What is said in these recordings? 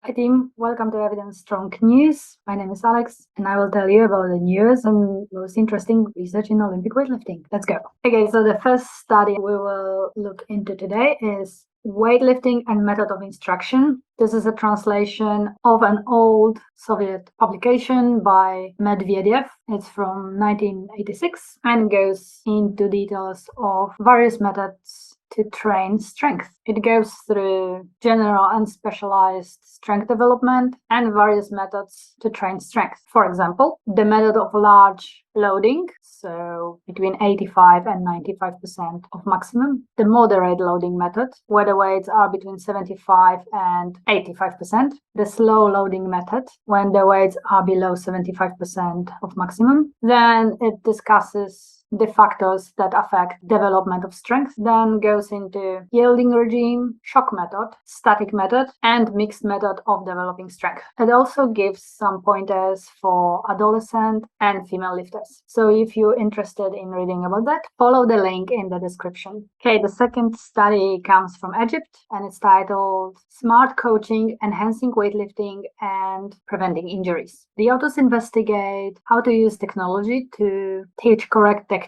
Hi team, welcome to Evidence Strong News. My name is Alex and I will tell you about the newest and most interesting research in Olympic weightlifting. Let's go. Okay, so the first study we will look into today is Weightlifting and Method of Instruction. This is a translation of an old Soviet publication by Medvedev. It's from 1986 and goes into details of various methods to train strength. It goes through general and specialized strength development and various methods to train strength. For example, the method of large loading, so between 85 and 95% of maximum. The moderate loading method, where the weights are between 75 and 85%. The slow loading method, when the weights are below 75% of maximum. Then it discusses the factors that affect development of strength, then goes into yielding regime, shock method, static method, and mixed method of developing strength. It also gives some pointers for adolescent and female lifters. So if you're interested in reading about that, follow the link in the description. Okay, the second study comes from Egypt and it's titled Smart Coaching, Enhancing Weightlifting and Preventing Injuries. The authors investigate how to use technology to teach correct technique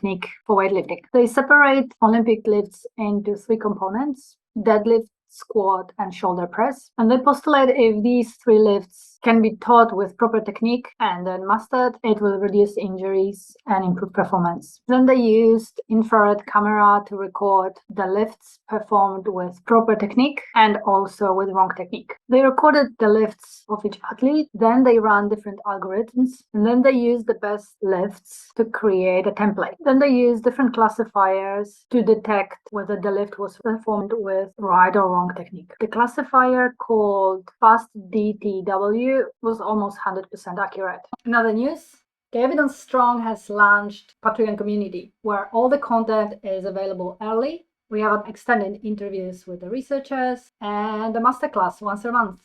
for weightlifting. They separate Olympic lifts into three components: deadlift, squat, and shoulder press. And they postulate if these three lifts can be taught with proper technique and then mastered, it will reduce injuries and improve performance. Then they used infrared camera to record the lifts performed with proper technique and also with wrong technique. They recorded the lifts of each athlete, then they ran different algorithms, and then they used the best lifts to create a template. Then they used different classifiers to detect whether the lift was performed with right or wrong technique. The classifier called FastDTW was almost 100% accurate. In other news, the Evidence Strong has launched Patreon community where all the content is available early. We have extended interviews with the researchers and a masterclass once a month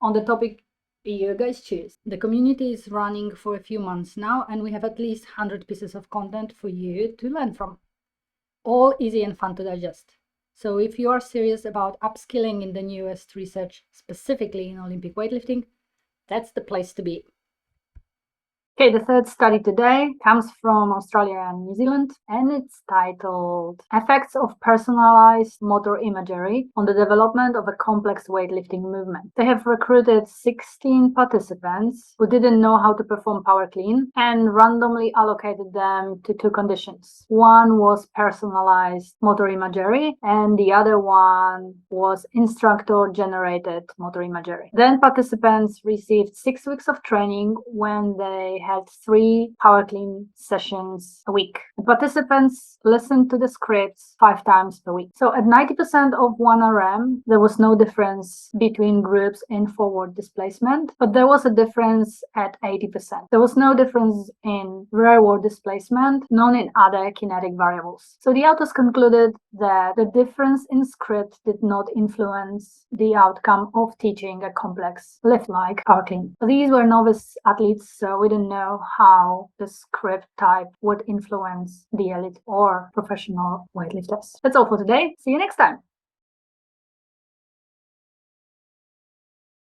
on the topic you guys choose. The community is running for a few months now and we have at least 100 pieces of content for you to learn from. All easy and fun to digest. So if you are serious about upskilling in the newest research, specifically in Olympic weightlifting, that's the place to be. Okay, the third study today comes from Australia and New Zealand, and it's titled Effects of Personalized Motor Imagery on the Development of a Complex Weightlifting Movement. They have recruited 16 participants who didn't know how to perform power clean and randomly allocated them to two conditions. One was personalized motor imagery and the other one was instructor-generated motor imagery. Then participants received 6 weeks of training when they had 3 power clean sessions a week. The participants listened to the scripts 5 times per week. So at 90% of 1RM, there was no difference between groups in forward displacement, but there was a difference at 80%. There was no difference in rearward displacement, none in other kinetic variables. So the authors concluded that the difference in script did not influence the outcome of teaching a complex lift like power clean. These were novice athletes, so we didn't know how the script type would influence the elite or professional weightlifters. That's all for today. See you next time.